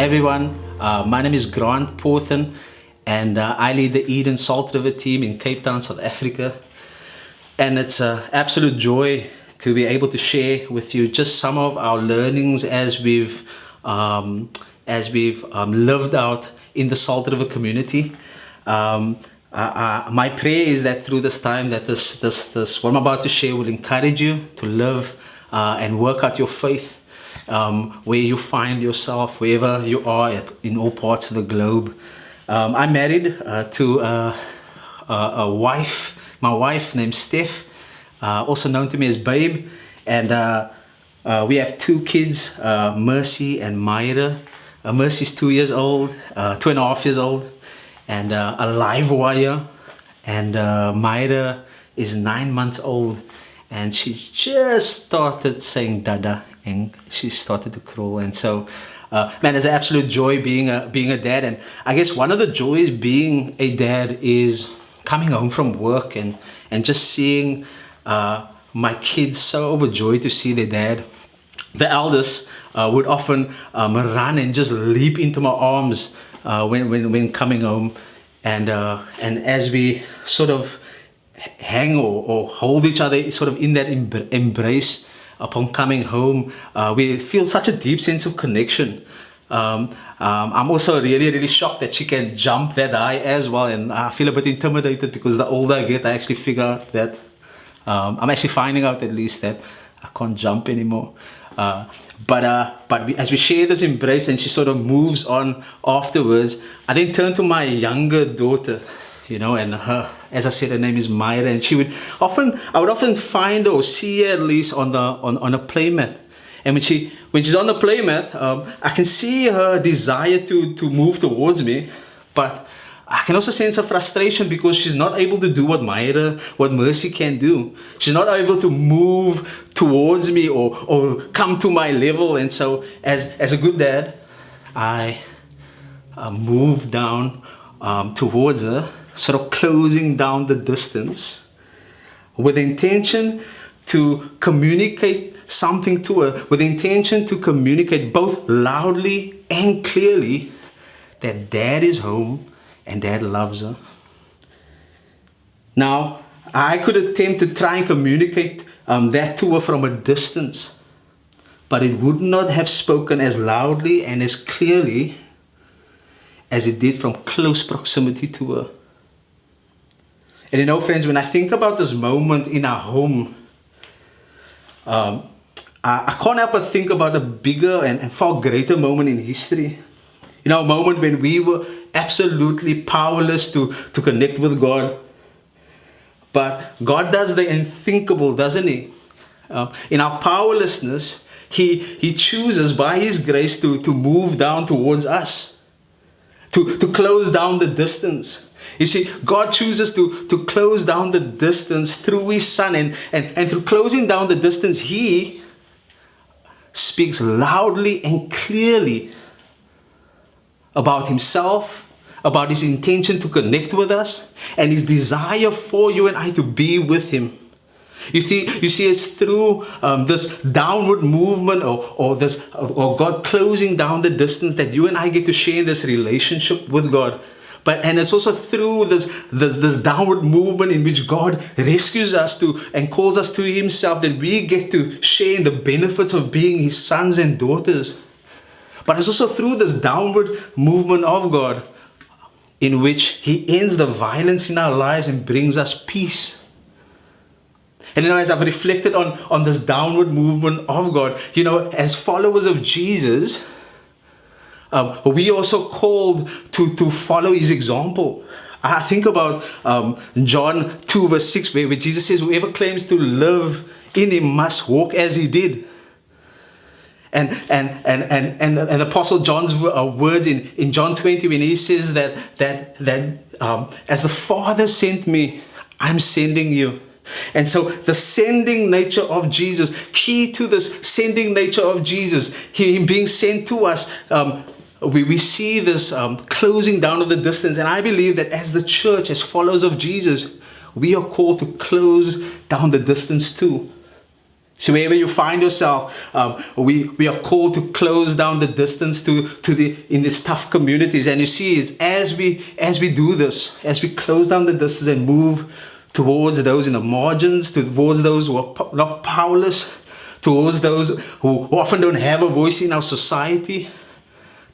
everyone. My name is Grant Porthen, and I lead the Eden Salt River team in Cape Town, South Africa. And it's an absolute joy to be able to share with you just some of our learnings as we've lived out in the Salt River community. My prayer is that through this time, that this what I'm about to share will encourage you to live and work out your faith where you find yourself, wherever you are in all parts of the globe. I'm married to a wife, my wife named Steph, also known to me as Babe, and we have two kids, Mercy and Myra. Mercy's 2 years old, 2.5 years old, and a live wire, and Myra is 9 months old, and she's just started saying dada, and she started to crawl. And so man, it's an absolute joy being a dad. And I guess one of the joys being a dad is coming home from work and just seeing my kids so overjoyed to see their dad. The eldest would often run and just leap into my arms when coming home, and as we sort of hang or hold each other sort of in that embrace upon coming home, we feel such a deep sense of connection. I'm also really shocked that she can jump that high as well, and I feel a bit intimidated because the older I get, I actually figure out that I'm actually finding out at least that I can't jump anymore. But as we share this embrace and she sort of moves on afterwards, I then turn to my younger daughter, and her, as I said, her name is Myra, and I would often find her or see her at least on a playmat. And when she's on the playmat, I can see her desire to move towards me, but I can also sense her frustration because she's not able to do what Mercy can do. She's not able to move towards me or come to my level. And so as a good dad, I move down towards her, sort of closing down the distance with the intention to communicate something to her, with the intention to communicate both loudly and clearly that dad is home and dad loves her. Now, I could attempt to try and communicate that to her from a distance, but it would not have spoken as loudly and as clearly as it did from close proximity to her. And friends, when I think about this moment in our home, I can't help but think about a bigger and far greater moment in history. A moment when we were absolutely powerless to connect with God. But God does the unthinkable, doesn't He? In our powerlessness, He chooses by His grace to move down towards us, to close down the distance. You see, God chooses to close down the distance through His Son, and through closing down the distance, He speaks loudly and clearly about Himself, about His intention to connect with us, and His desire for you and I to be with Him. You see, it's through this downward movement or God closing down the distance that you and I get to share this relationship with God. And it's also through this downward movement in which God rescues us and calls us to Himself that we get to share in the benefits of being His sons and daughters. But it's also through this downward movement of God in which He ends the violence in our lives and brings us peace. And as I've reflected on this downward movement of God, as followers of Jesus, we also called to follow His example. I think about John 2 verse 6 where Jesus says, whoever claims to live in Him must walk as He did. And Apostle John's words in John 20 when he says that as the Father sent me, I'm sending you. And so the sending nature of Jesus, key to this sending nature of Jesus, Him being sent to us, we see this closing down of the distance. And I believe that as the church, as followers of Jesus, we are called to close down the distance too. So wherever you find yourself, we are called to close down the distance in these tough communities. And you see, it's as we do this, as we close down the distance and move towards those in the margins, towards those who are not powerless, towards those who often don't have a voice in our society,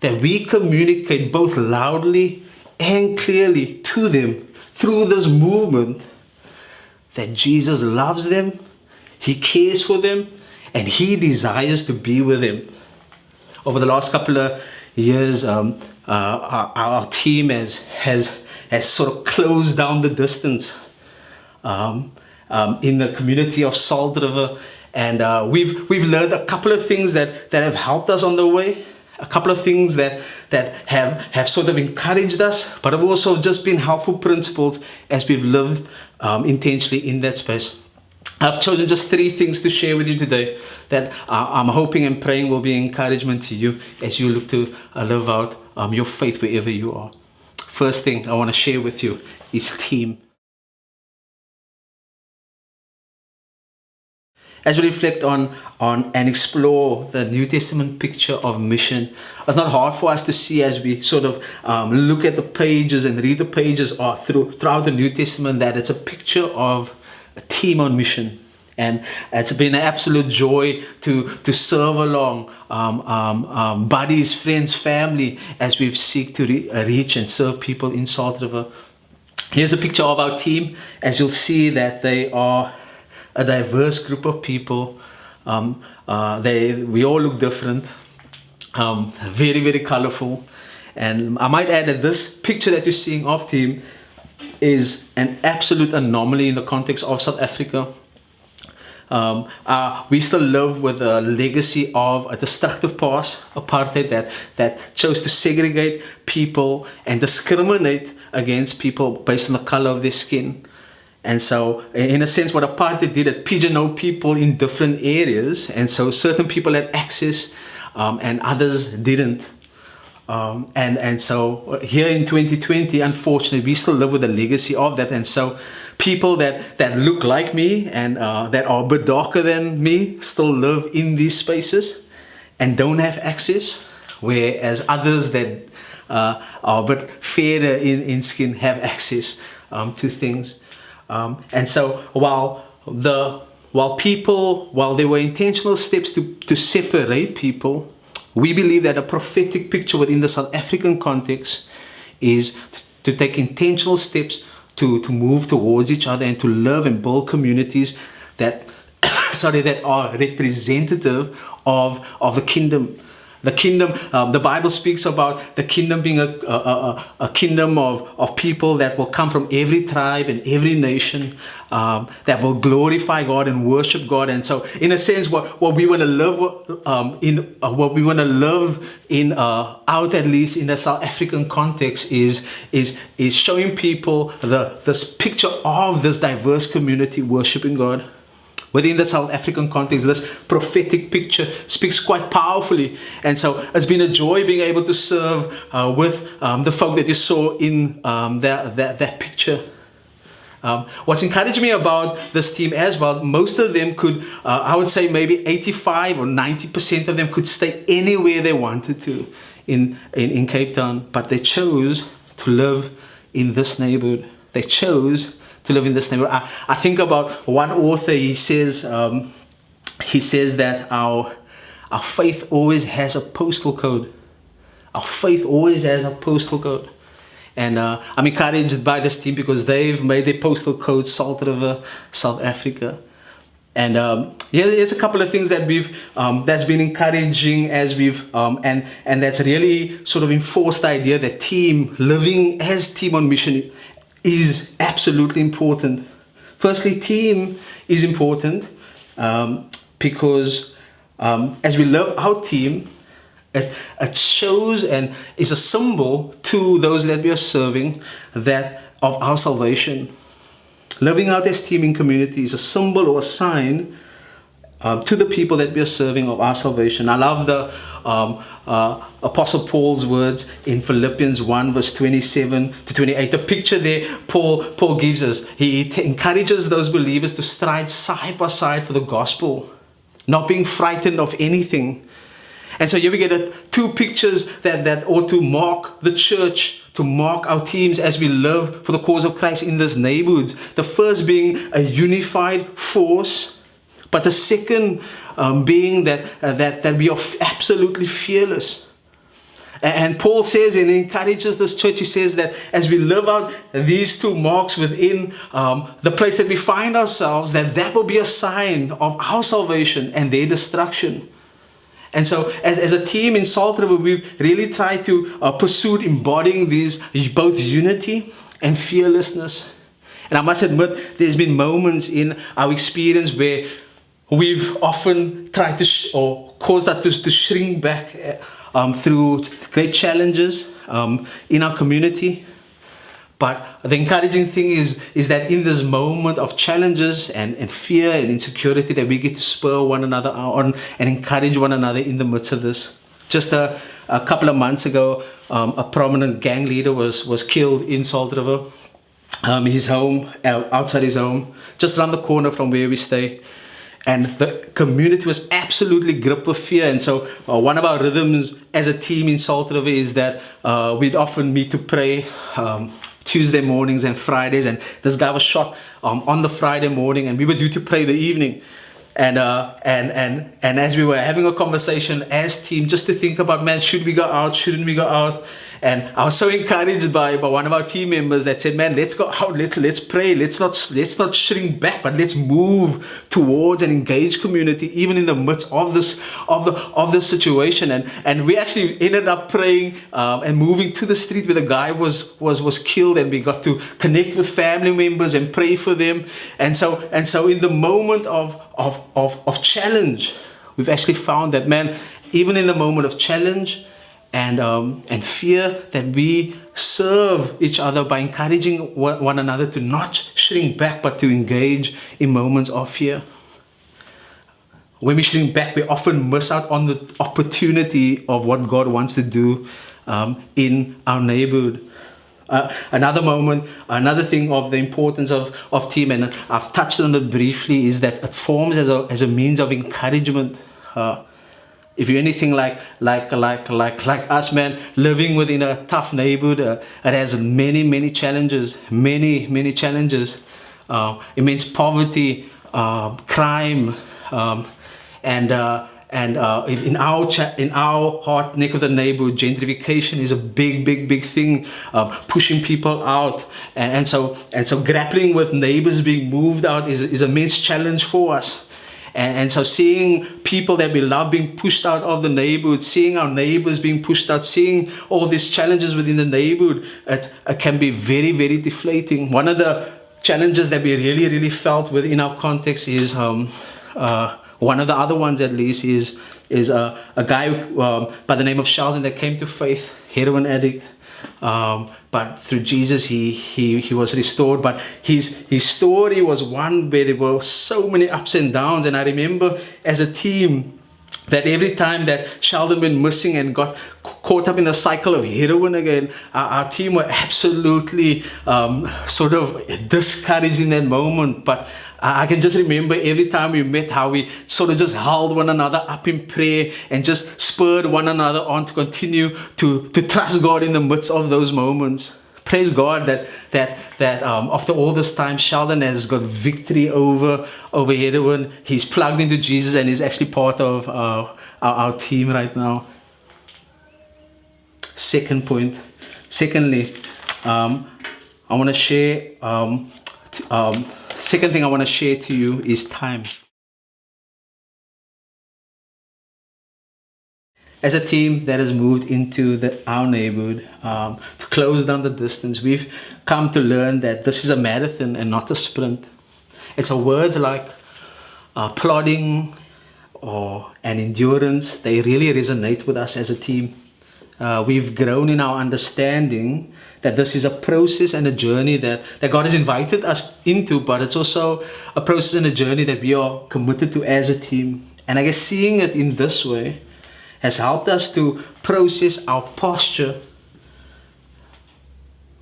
that we communicate both loudly and clearly to them through this movement that Jesus loves them, He cares for them, and He desires to be with them. Over the last couple of years, our team has sort of closed down the distance in the community of Salt River, and we've learned a couple of things that have helped us on the way, a couple of things that have sort of encouraged us, but have also just been helpful principles as we've lived intentionally in that space. I've chosen just 3 things to share with you today that I'm hoping and praying will be encouragement to you as you look to live out your faith wherever you are. First thing I want to share with you is team. As we reflect on and explore the New Testament picture of mission, it's not hard for us to see as we sort of look at the pages and read the pages throughout the New Testament that it's a picture of a team on mission. And it's been an absolute joy to serve along buddies, friends, family as we seek to reach and serve people in Salt River. Here's a picture of our team. As you'll see that they are a diverse group of people. We all look different, very, very colorful. And I might add that this picture that you're seeing of team is an absolute anomaly in the context of South Africa. We still live with a legacy of a destructive past, apartheid that chose to segregate people and discriminate against people based on the color of their skin. And so, in a sense, what apartheid did, it pigeonholed people in different areas. And so certain people had access and others didn't. And so here in 2020, unfortunately, we still live with the legacy of that. And so people that look like me and that are a bit darker than me still live in these spaces and don't have access, whereas others that are a bit fairer in skin have access to things. And so while there were intentional steps to separate people, we believe that a prophetic picture within the South African context is to take intentional steps to move towards each other and to love and build communities that are representative of the kingdom. The kingdom, the Bible speaks about the kingdom being a kingdom of people that will come from every tribe and every nation, that will glorify God and worship God. And so, in a sense, what we want to live in, out at least in the South African context, is showing people this picture of this diverse community worshiping God. Within the South African context, this prophetic picture speaks quite powerfully. And so it's been a joy being able to serve with the folk that you saw in that picture. What's encouraged me about this team as well, most of them could, I would say maybe 85 or 90% of them could stay anywhere they wanted to in Cape Town, but they chose to live in this neighborhood. They chose to live in this neighborhood. I think about one author. He says that our faith always has a postal code. Our faith always has a postal code. And I'm encouraged by this team because they've made their postal code Salt River, South Africa. And here's a couple of things that that's been encouraging as and that's really sort of enforced the idea that living as team on mission is absolutely important. Firstly, team is important because as we love our team, it shows and is a symbol to those that we are serving that of our salvation. Living out as team in community is a symbol or a sign to the people that we are serving of our salvation. I love the Apostle Paul's words in Philippians 1 verse 27 to 28. The picture there Paul gives us. He encourages those believers to stride side by side for the gospel. not being frightened of anything. And so here we get two pictures that ought to mark the church, to mark our teams as we live for the cause of Christ in this neighborhood. The first being a unified force, but the second being that we are absolutely fearless. And Paul says, and encourages this church, he says that as we live out these two marks within the place that we find ourselves, that will be a sign of our salvation and their destruction. And so as a team in Salt River, we've really tried to pursue embodying these, both unity and fearlessness. And I must admit, there's been moments in our experience where we've often tried to, or caused us to shrink back through great challenges in our community. But the encouraging thing is that in this moment of challenges and fear and insecurity, that we get to spur one another on and encourage one another in the midst of this. Just a couple of months ago, a prominent gang leader was killed in Salt River. His home, outside his home, just around the corner from where we stay. And the community was absolutely gripped with fear. And so one of our rhythms as a team in Salt River is that we'd often meet to pray Tuesday mornings and Fridays. And this guy was shot on the Friday morning, and we were due to pray the evening. And as we were having a conversation as team, just to think about, man, should we go out? Shouldn't we go out? And I was so encouraged by one of our team members that said, man, let's go out, let's pray, let's not shrink back, but let's move towards and engage community, even in the midst of this situation. And we actually ended up praying and moving to the street where the guy was killed, and we got to connect with family members and pray for them. And so in the moment of challenge, we've actually found that, man, even in the moment of challenge and fear, that we serve each other by encouraging one another to not shrink back, but to engage in moments of fear. When we shrink back, we often miss out on the opportunity of what God wants to do in our neighborhood. Another thing of the importance of team, and I've touched on it briefly, is that it forms as a means of encouragement. If you're anything like us, man, living within a tough neighborhood, it has many challenges, many challenges, immense poverty, crime, and in our heart neck of the neighborhood, gentrification is a big thing, pushing people out, and so grappling with neighbors being moved out is an immense challenge for us. And so seeing people that we love being pushed out of the neighborhood, seeing our neighbors being pushed out, seeing all these challenges within the neighborhood, it can be very deflating. One of the challenges that we really felt within our context is one of the other ones, at least, is a guy by the name of Sheldon that came to faith, heroin addict. But through Jesus, he was restored. But his story was one where there were so many ups and downs. And I remember as a team that every time that Sheldon went missing and got caught up in the cycle of heroin again, our team were absolutely sort of discouraged in that moment. But I can just remember every time we met how we sort of just held one another up in prayer and just spurred one another on to continue to trust God in the midst of those moments. Praise God that after all this time, Sheldon has got victory over heroin. He's plugged into Jesus and is actually part of our team right now. Secondly, I want to share. Second thing I want to share to you is time. As a team that has moved into our neighborhood to close down the distance, we've come to learn that this is a marathon and not a sprint. It's words like plodding and endurance. They really resonate with us as a team. We've grown in our understanding that this is a process and a journey that God has invited us into, but it's also a process and a journey that we are committed to as a team. And I guess seeing it in this way has helped us to process our posture,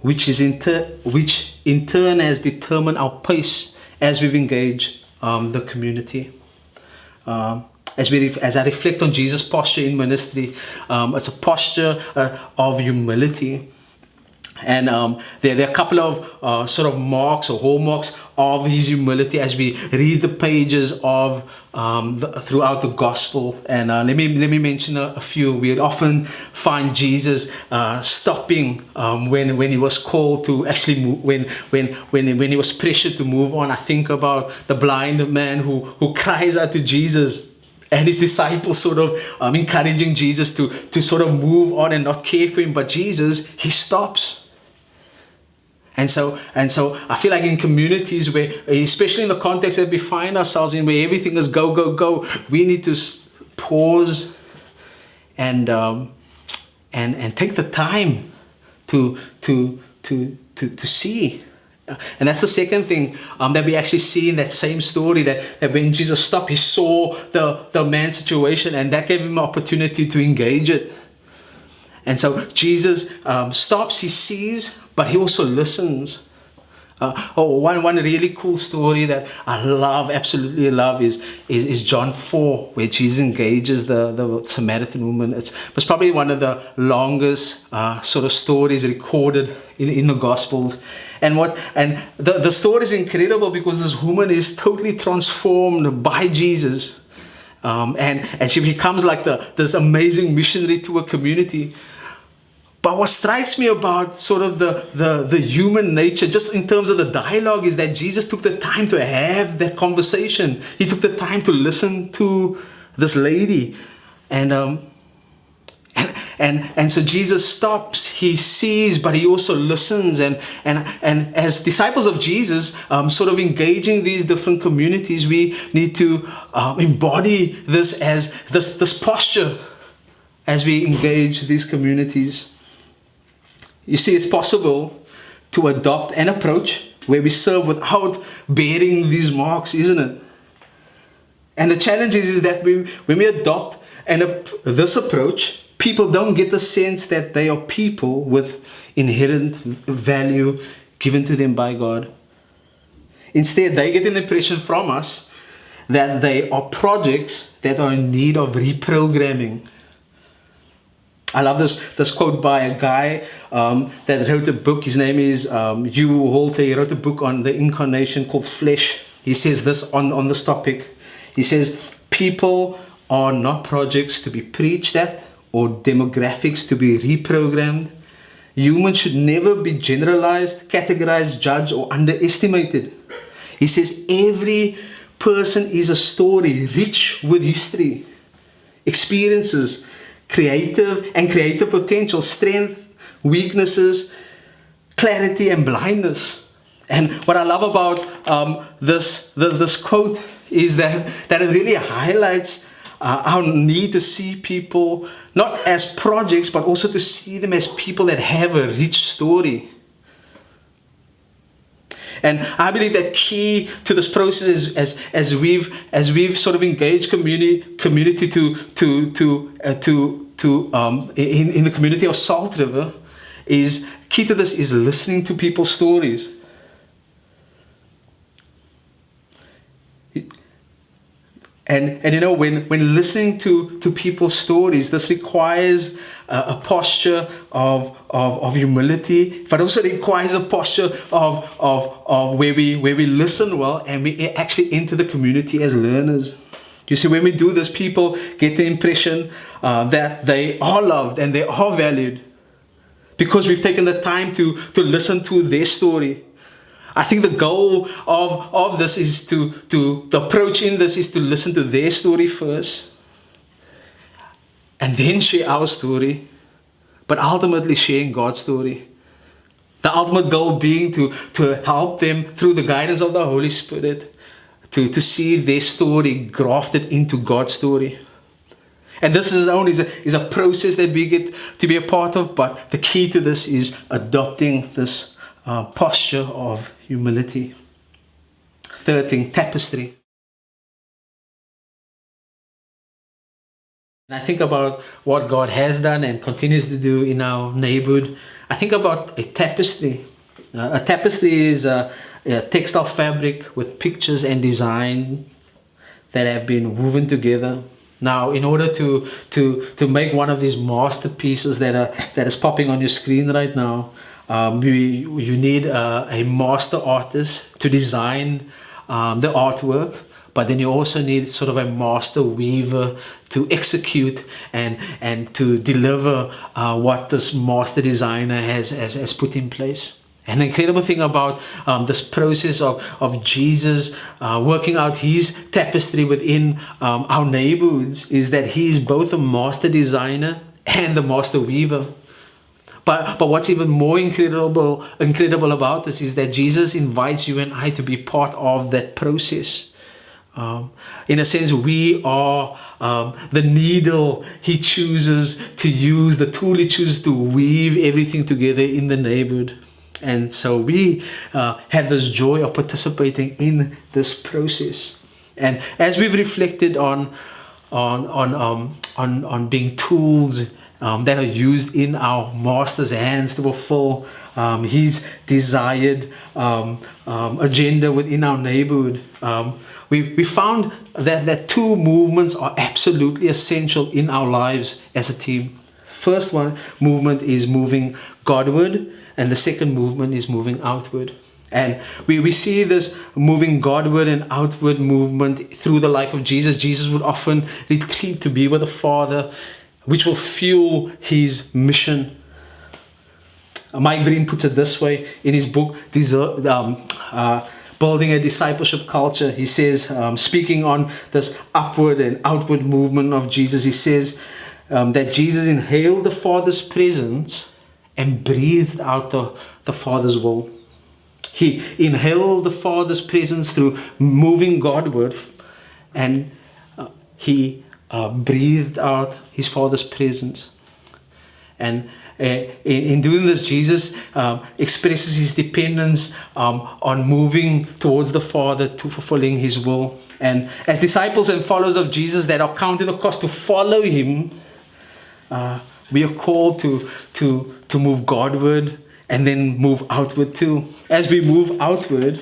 which in turn has determined our pace as we've engaged the community. as I reflect on Jesus' posture in ministry, it's a posture of humility. And there are a couple of sort of marks or hallmarks of his humility as we read the pages of throughout the gospel. And let me mention a few. We often find Jesus stopping when he was called to actually move, when he was pressured to move on. I think about the blind man who cries out to Jesus, and his disciples sort of encouraging Jesus to sort of move on and not care for him. But Jesus, he stops. And so I feel like in communities where, especially in the context that we find ourselves in, where everything is go, go, go, we need to pause and take the time to see. And that's the second thing that we actually see in that same story, that when Jesus stopped, he saw the man's situation, and that gave him an opportunity to engage it. And so Jesus stops, he sees, but he also listens. One really cool story that I love, absolutely love, is John 4, where Jesus engages the Samaritan woman. It's probably one of the longest sort of stories recorded in the Gospels. And the story is incredible because this woman is totally transformed by Jesus. And she becomes like this amazing missionary to a community. But what strikes me about sort of the human nature, just in terms of the dialogue, is that Jesus took the time to have that conversation. He took the time to listen to this lady. And so Jesus stops, he sees, but he also listens. And as disciples of Jesus, sort of engaging these different communities, we need to embody this as this posture as we engage these communities. You see, it's possible to adopt an approach where we serve without bearing these marks, isn't it? And the challenge is that when we adopt this approach, people don't get the sense that they are people with inherent value given to them by God. Instead, they get an impression from us that they are projects that are in need of reprogramming. I love this quote by a guy that wrote a book. His name is Hugh Halter. He wrote a book on the Incarnation called Flesh. He says this on this topic. He says, people are not projects to be preached at or demographics to be reprogrammed. Humans should never be generalized, categorized, judged, or underestimated. He says every person is a story rich with history, experiences, creative potential, strength, weaknesses, clarity, and blindness. And what I love about this quote is that it really highlights our need to see people not as projects, but also to see them as people that have a rich story. And I believe that key to this process is as we've sort of engaged community in the community of Salt River, is key to this is listening to people's stories. And you know, when listening to people's stories, this requires a posture of humility, but also requires a posture of where we listen well and we actually enter the community as learners. You see, when we do this, people get the impression that they are loved and they are valued because we've taken the time to listen to their story. I think the goal of this is the approach in this is to listen to their story first and then share our story, but ultimately sharing God's story. The ultimate goal being to help them through the guidance of the Holy Spirit to see their story grafted into God's story. And this is a process that we get to be a part of, but the key to this is adopting this posture of humility. Third thing, tapestry. And I think about what God has done and continues to do in our neighborhood. I think about a tapestry. A tapestry is a textile fabric with pictures and design that have been woven together. Now, in order to make one of these masterpieces that is popping on your screen right now, you need a master artist to design the artwork. But then you also need sort of a master weaver to execute and to deliver what this master designer has put in place. And the incredible thing about this process of Jesus working out his tapestry within our neighborhoods is that he is both a master designer and the master weaver. But what's even more incredible about this is that Jesus invites you and I to be part of that process. In a sense, we are the needle he chooses to use, the tool he chooses to weave everything together in the neighborhood. And so we have this joy of participating in this process. And as we've reflected on being tools that are used in our Master's hands to fulfill his desired agenda within our neighborhood, we found that two movements are absolutely essential in our lives as a team. First one movement is moving Godward, and the second movement is moving outward. And we see this moving Godward and outward movement through the life of Jesus. Jesus would often retreat to be with the Father, which will fuel his mission. Mike Breen puts it this way in his book, Building a Discipleship Culture. He says, speaking on this upward and outward movement of Jesus, he says that Jesus inhaled the Father's presence and breathed out the Father's will. He inhaled the Father's presence through moving Godward, and he breathed out his Father's presence. And in doing this, Jesus expresses his dependence on moving towards the Father to fulfilling his will. And as disciples and followers of Jesus that are counting the cost to follow him, we are called to move Godward and then move outward too. As we move Godward,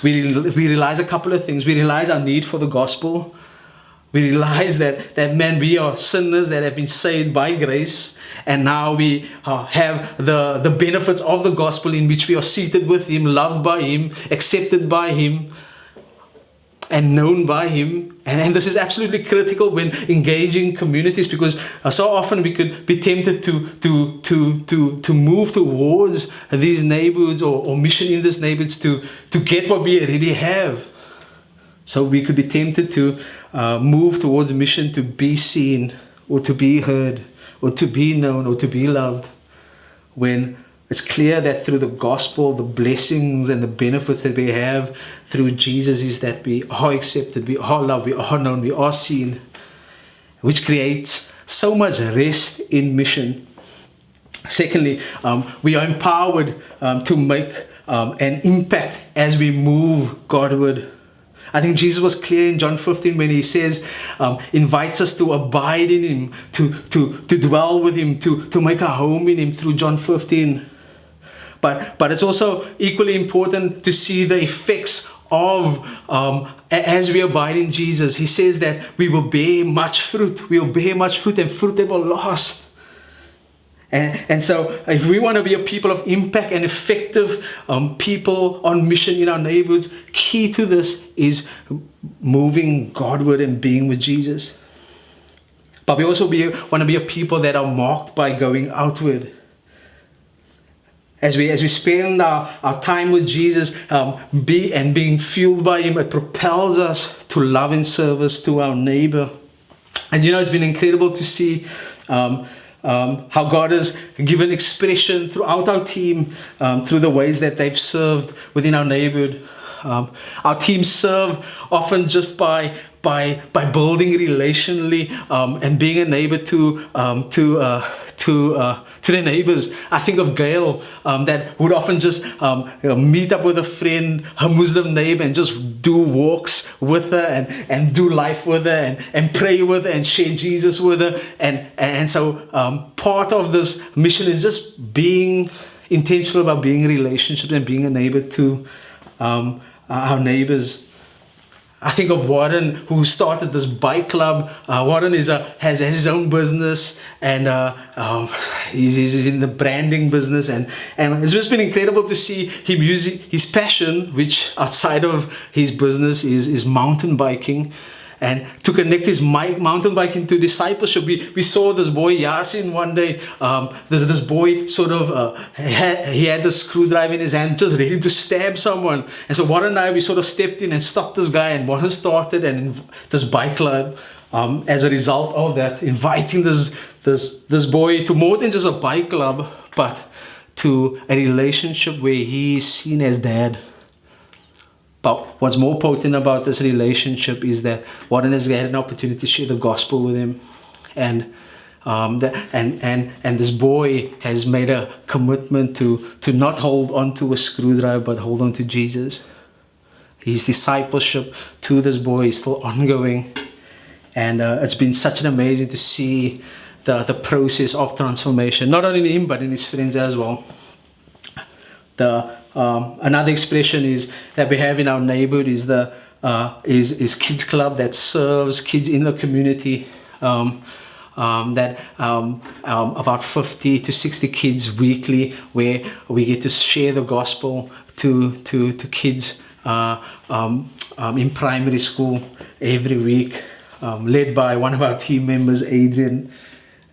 we realize a couple of things. We realize our need for the gospel. We realize that man, we are sinners that have been saved by grace, and now we have the benefits of the gospel in which we are seated with him, loved by him, accepted by him, and known by him. And this is absolutely critical when engaging communities, because so often we could be tempted to move towards these neighborhoods or mission in these neighborhoods to get what we already have. So we could be tempted to move towards mission to be seen or to be heard or to be known or to be loved, when it's clear that through the gospel, the blessings and the benefits that we have through Jesus is that we are accepted, we are loved, we are known, we are seen, which creates so much rest in mission. Secondly, we are empowered to make an impact as we move Godward. I think Jesus was clear in John 15 when he says, invites us to abide in him, to dwell with him, to make our home in him through John 15. But it's also equally important to see the effects of, as we abide in Jesus. He says that we will bear much fruit. We will bear much fruit, and fruit that will last. And so if we want to be a people of impact and effective people on mission in our neighborhoods, key to this is moving Godward and being with Jesus. But we also want to be a people that are marked by going outward. As we spend our time with Jesus, being fueled by him, it propels us to love and service to our neighbor. And it's been incredible to see how God has given expression throughout our team through the ways that they've served within our neighborhood. Our teams serve often just by building relationally and being a neighbor to their neighbors. I think of Gail that would often just meet up with a friend, her Muslim neighbor, and just do walks with her and do life with her and pray with her and share Jesus with her. And so part of this mission is just being intentional about being in relationships and being a neighbor to our neighbors. I think of Warren, who started this bike club. Warren has his own business, and he's in the branding business, and it's just been incredible to see him using his passion, which outside of his business is mountain biking, and to connect his mountain biking to discipleship. We saw this boy Yasin one day. This boy sort of he had the screwdriver in his hand, just ready to stab someone. And so Warren and I, we sort of stepped in and stopped this guy, and Warren started this bike club. As a result of that, inviting this boy to more than just a bike club, but to a relationship where he is seen as dad. But what's more potent about this relationship is that Warren has had an opportunity to share the gospel with him, and this boy has made a commitment to not hold on to a screwdriver, but hold on to Jesus. His discipleship to this boy is still ongoing, and it's been such an amazing to see the process of transformation, not only in him but in his friends as well. Another expression is that we have in our neighborhood is kids club that serves kids in the community. About 50 to 60 kids weekly, where we get to share the gospel to kids in primary school every week, led by one of our team members, Adrian.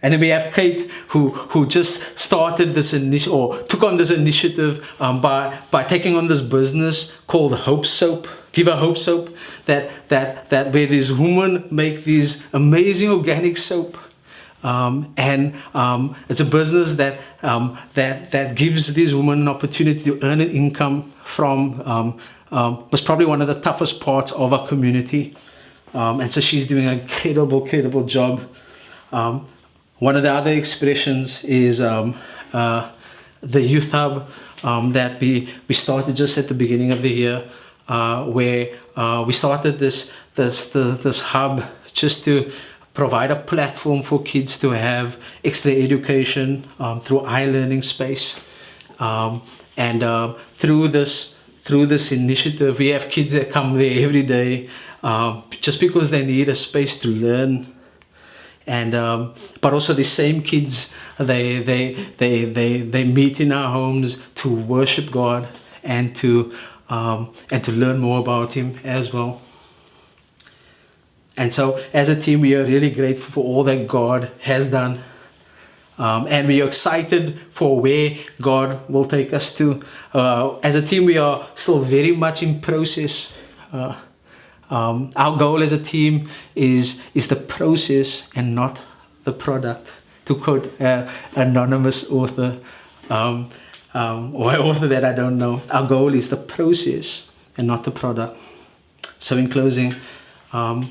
And then we have Kate, who just started this took on this initiative by taking on this business called Hope Soap. Give a Hope Soap, that where these women make these amazing organic soap, and it's a business that gives these women an opportunity to earn an income from was probably one of the toughest parts of our community, and so she's doing an incredible job. One of the other expressions is the youth hub that we started just at the beginning of the year, where we started this hub just to provide a platform for kids to have extra education through iLearning space, and through this initiative, we have kids that come there every day just because they need a space to learn. And but also the same kids, they meet in our homes to worship God and to learn more about Him as well. And so as a team, we are really grateful for all that God has done, and we are excited for where God will take us to. As a team, we are still very much in process. Our goal as a team is the process and not the product, to quote an anonymous author, or an author that I don't know. Our goal is the process and not the product. So in closing, I'll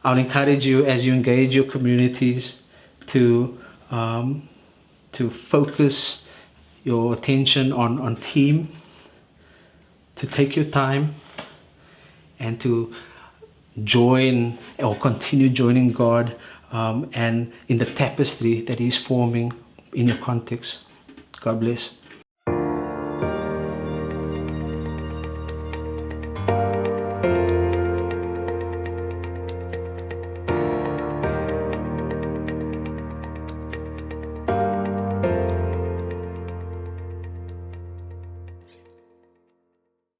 encourage you, as you engage your communities, to focus your attention on team, to take your time, and to join or continue joining God and in the tapestry that He's forming in your context. God bless.